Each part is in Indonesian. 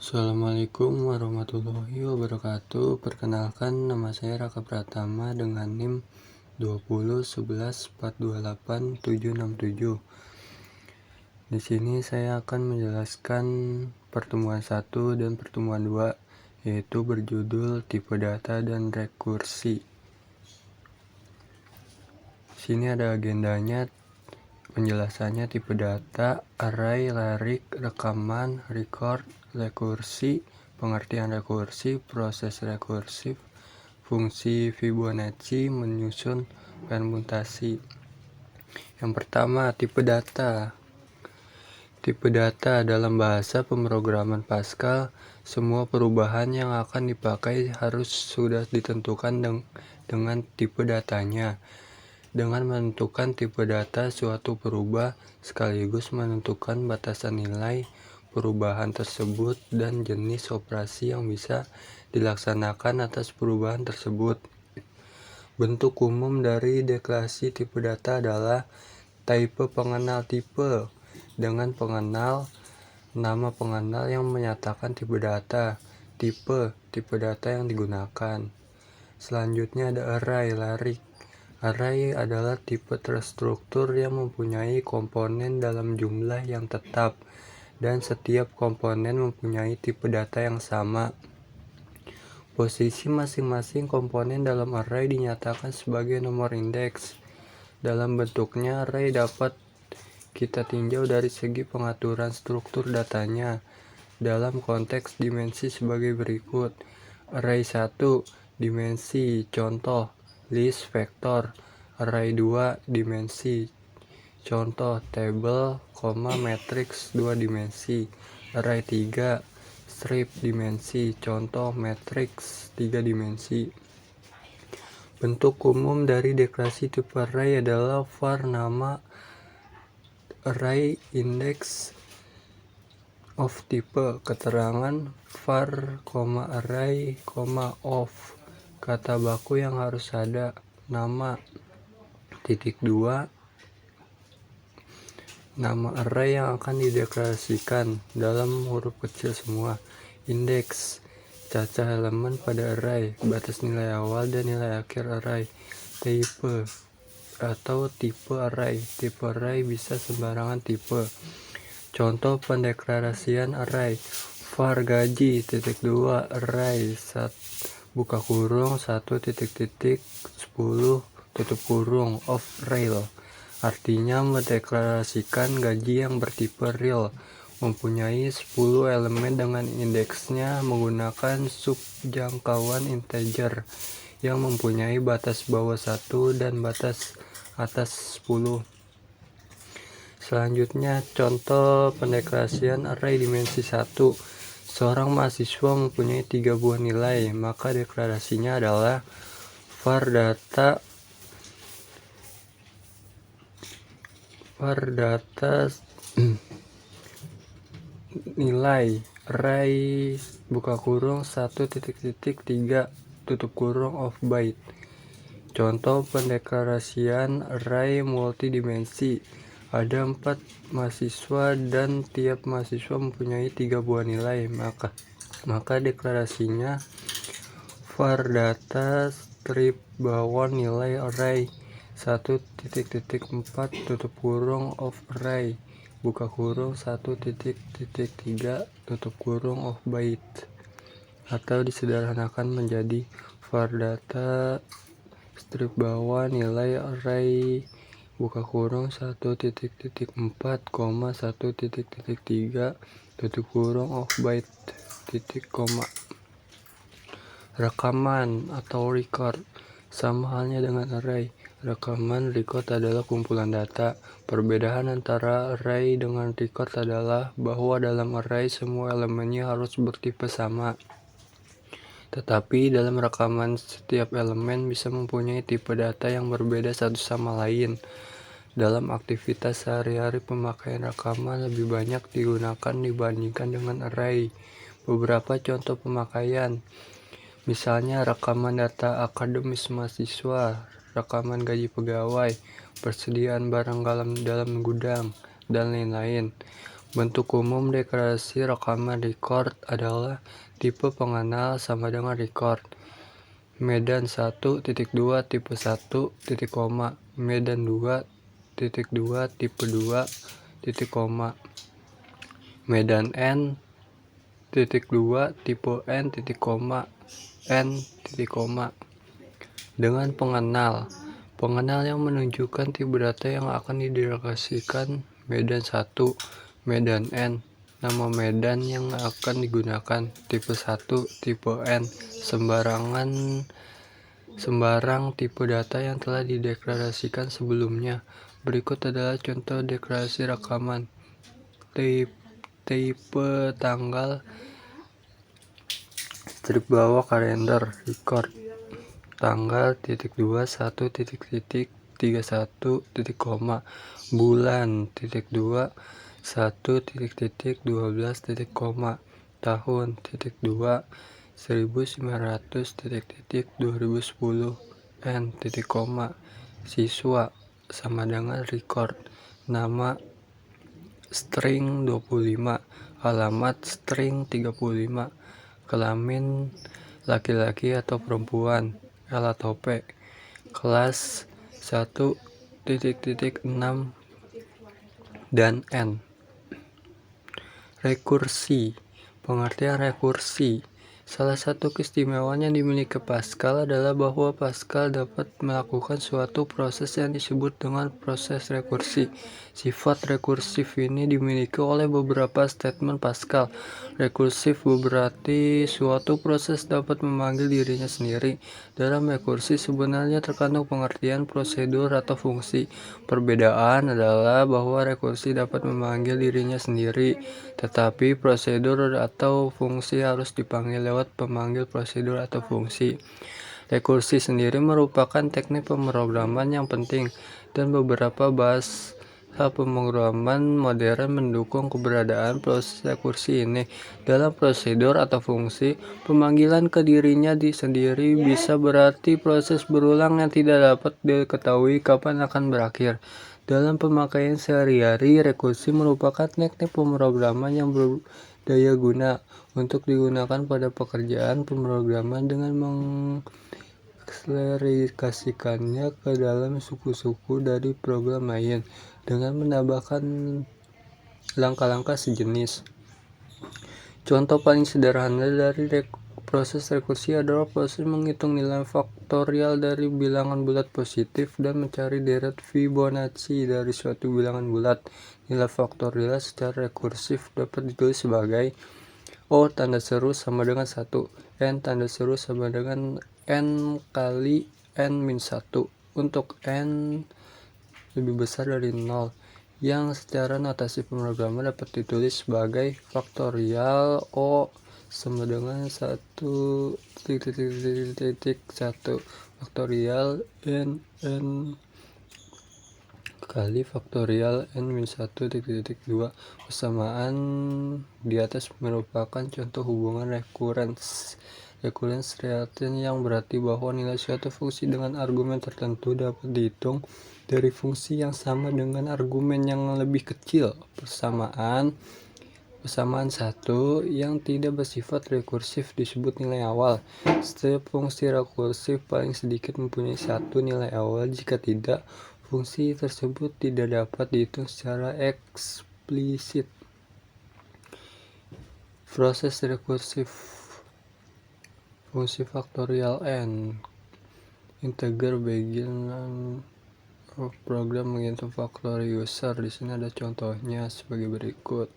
Assalamualaikum warahmatullahi wabarakatuh. Perkenalkan, nama saya Raka Pratama dengan NIM 201114287767. Di sini saya akan menjelaskan pertemuan 1 dan pertemuan 2, yaitu berjudul tipe data dan rekursi. Sini ada agendanya. Penjelasannya: tipe data, array, larik, rekaman, record, rekursi, pengertian rekursi, proses rekursif, fungsi Fibonacci, menyusun permutasi. Yang pertama, tipe data. Tipe data dalam bahasa pemrograman Pascal, semua perubahan yang akan dipakai harus sudah ditentukan dengan tipe datanya. Dengan menentukan tipe data, suatu perubah sekaligus menentukan batasan nilai perubahan tersebut dan jenis operasi yang bisa dilaksanakan atas perubahan tersebut. Bentuk umum dari deklarasi tipe data adalah type pengenal tipe dengan pengenal nama pengenal yang menyatakan tipe data, tipe data yang digunakan. Selanjutnya ada array, larik. Array adalah tipe terstruktur yang mempunyai komponen dalam jumlah yang tetap, dan setiap komponen mempunyai tipe data yang sama. Posisi masing-masing komponen dalam array dinyatakan sebagai nomor indeks. Dalam bentuknya, array dapat kita tinjau dari segi pengaturan struktur datanya dalam konteks dimensi sebagai berikut. Array 1, dimensi, contoh, list vektor. Array 2, dimensi, contoh, table, matriks 2 dimensi. Array 3, strip, dimensi, contoh, matriks 3 dimensi. Bentuk umum dari deklarasi tipe array adalah var nama array index of type, keterangan var, array, of, kata baku yang harus ada, nama, titik 2, nama array yang akan dideklarasikan dalam huruf kecil semua, indeks, cacah elemen pada array, batas nilai awal dan nilai akhir array, type atau tipe array. Tipe array bisa sembarangan tipe. Contoh pendeklarasian array: var gaji, titik 2, array, buka kurung, 1,10, tutup kurung, of real. Artinya mendeklarasikan gaji yang bertipe real, mempunyai 10 elemen dengan indeksnya menggunakan subjangkauan integer yang mempunyai batas bawah 1 dan batas atas 10. Selanjutnya, contoh pendeklarasian array dimensi 1. Seorang mahasiswa mempunyai 3 buah nilai, maka deklarasinya adalah var nilai array, buka kurung, 1,3, tutup kurung, of byte. Contoh pendeklarasian array multidimensi. Ada 4 mahasiswa dan tiap mahasiswa mempunyai 3 buah nilai, maka deklarasinya var data strip bawah nilai array 1,4, tutup kurung, of array, buka kurung, 1,3, tutup kurung, of byte. Atau disederhanakan menjadi var data strip bawah nilai array, buka kurung, 1,4, 1,3, tutup kurung, of byte, titik, koma. Rekaman atau record sama halnya dengan array. Rekaman, record adalah kumpulan data. Perbedaan antara array dengan record adalah bahwa dalam array semua elemennya harus bertipe sama. Tetapi dalam rekaman setiap elemen bisa mempunyai tipe data yang berbeda satu sama lain. Dalam aktivitas sehari-hari, pemakaian rekaman lebih banyak digunakan dibandingkan dengan array. Beberapa contoh pemakaian, misalnya rekaman data akademis mahasiswa, rekaman gaji pegawai, persediaan barang dalam gudang, dan lain-lain. Bentuk umum deklarasi rekaman record adalah tipe pengenal sama dengan record. Medan 1.2 tipe 1, titik koma. Medan 2.2 tipe 2, titik koma. Medan N titik 2 tipe N titik koma N titik koma. Dengan pengenal yang menunjukkan tipe data yang akan dideklarasikan. Medan 1, Medan N, nama medan yang akan digunakan. Tipe 1, tipe N, sembarang tipe data yang telah dideklarasikan sebelumnya. Berikut adalah contoh deklarasi rekaman. Tipe tanggal strip bawah kalender record. Tanggal titik 2 1 titik 31 titik koma. Bulan titik 2 1 titik 12 titik koma. Tahun titik 2 1900 titik 2010 N titik koma. Siswa sama dengan record. Nama string 25, alamat string 35, kelamin laki-laki atau perempuan, L atau P, kelas 1.6 dan N. Rekursi. Pengertian rekursi. Salah satu keistimewaan yang dimiliki Pascal adalah bahwa Pascal dapat melakukan suatu proses yang disebut dengan proses rekursi. Sifat rekursif ini dimiliki oleh beberapa statement Pascal. Rekursif berarti suatu proses dapat memanggil dirinya sendiri. Dalam rekursi sebenarnya terkandung pengertian prosedur atau fungsi. Perbedaan adalah bahwa rekursi dapat memanggil dirinya sendiri, tetapi prosedur atau fungsi harus dipanggil lewat pemanggil prosedur atau fungsi. Rekursi sendiri merupakan teknik pemrograman yang penting, dan beberapa bahasa pemrograman modern mendukung keberadaan proses rekursi ini. Dalam prosedur atau fungsi, pemanggilan ke dirinya sendiri bisa berarti proses berulang yang tidak dapat diketahui kapan akan berakhir. Dalam pemakaian sehari-hari, rekursi merupakan teknik pemrograman yang berdaya guna untuk digunakan pada pekerjaan pemrograman dengan mengeksplikasikannya ke dalam suku-suku dari program lain dengan menambahkan langkah-langkah sejenis. Contoh paling sederhana dari proses rekursi adalah proses menghitung nilai faktorial dari bilangan bulat positif dan mencari deret Fibonacci dari suatu bilangan bulat. Nilai faktorial secara rekursif dapat ditulis sebagai O tanda seru sama dengan 1, N tanda seru sama dengan N kali N-1 untuk N lebih besar dari 0, yang secara notasi pemrograman dapat ditulis sebagai faktorial O sama dengan 1 faktorial N kali faktorial N-1 persamaan di atas merupakan contoh hubungan recurrence relation yang berarti bahwa nilai suatu fungsi dengan argumen tertentu dapat dihitung dari fungsi yang sama dengan argumen yang lebih kecil. Persamaan satu yang tidak bersifat rekursif disebut nilai awal. Setiap fungsi rekursif paling sedikit mempunyai satu nilai awal. Jika tidak, fungsi tersebut tidak dapat dihitung secara eksplisit. Proses rekursif. Fungsi faktorial N. Integer bagian program menghitung faktor user. Di sini ada contohnya sebagai berikut.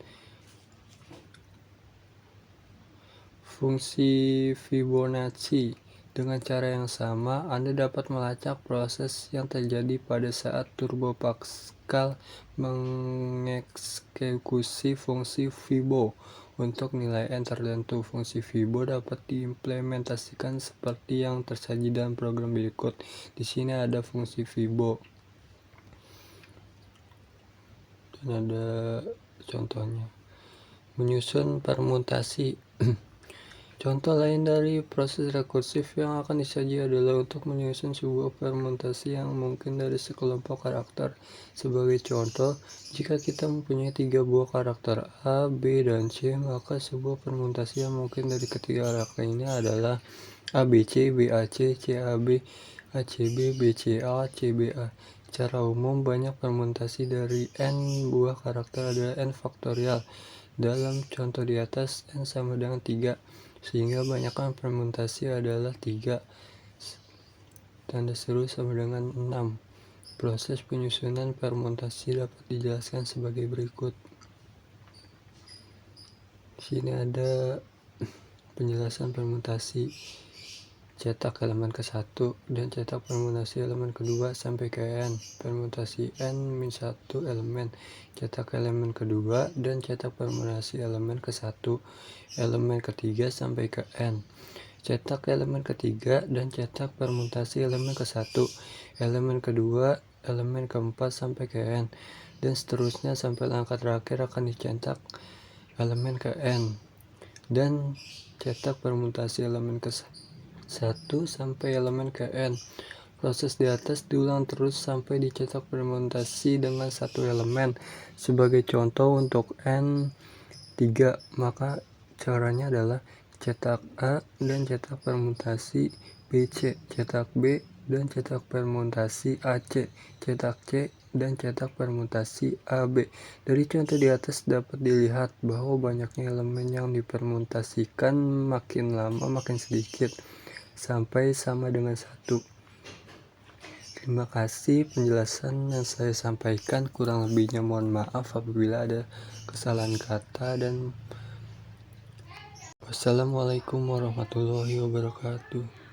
Fungsi Fibonacci. Dengan cara yang sama, Anda dapat melacak proses yang terjadi pada saat Turbo Pascal mengeksekusi fungsi Fibo. Untuk nilai N tertentu, fungsi Fibo dapat diimplementasikan seperti yang tersaji dalam program berikut. Di sini ada fungsi Fibo. Dan ada contohnya. Menyusun permutasi. Contoh lain dari proses rekursif yang akan disaji adalah untuk menyusun sebuah permutasi yang mungkin dari sekelompok karakter. Sebagai contoh, jika kita mempunyai 3 buah karakter A, B, dan C, maka sebuah permutasi yang mungkin dari ketiga karakter ini adalah ABC, BAC, CAB, ACB, BCA, CBA. Secara umum, banyak permutasi dari N buah karakter adalah N faktorial. Dalam contoh di atas, N sama dengan 3. Sehingga banyakkan permutasi adalah 3. Tanda seru sama dengan 6. Proses penyusunan permutasi dapat dijelaskan sebagai berikut. Di sini ada penjelasan permutasi. Cetak elemen ke-1 dan cetak permutasi elemen kedua sampai ke N. Permutasi N-1 elemen. Cetak elemen kedua dan cetak permutasi elemen ke-1 elemen ketiga sampai ke N. Cetak elemen ketiga dan cetak permutasi elemen ke-1 elemen kedua elemen keempat sampai ke N, dan seterusnya sampai langkah terakhir akan dicetak elemen ke N dan cetak permutasi elemen ke-1 sampai elemen ke N. Proses di atas diulang terus sampai dicetak permutasi dengan satu elemen. Sebagai contoh untuk N3, maka caranya adalah cetak A dan cetak permutasi BC, cetak B dan cetak permutasi AC, cetak C dan cetak permutasi AB. Dari contoh di atas dapat dilihat bahwa banyaknya elemen yang dipermutasikan makin lama makin sedikit sampai sama dengan 1. Terima kasih penjelasan yang saya sampaikan, kurang lebihnya mohon maaf apabila ada kesalahan kata, dan wassalamualaikum warahmatullahi wabarakatuh.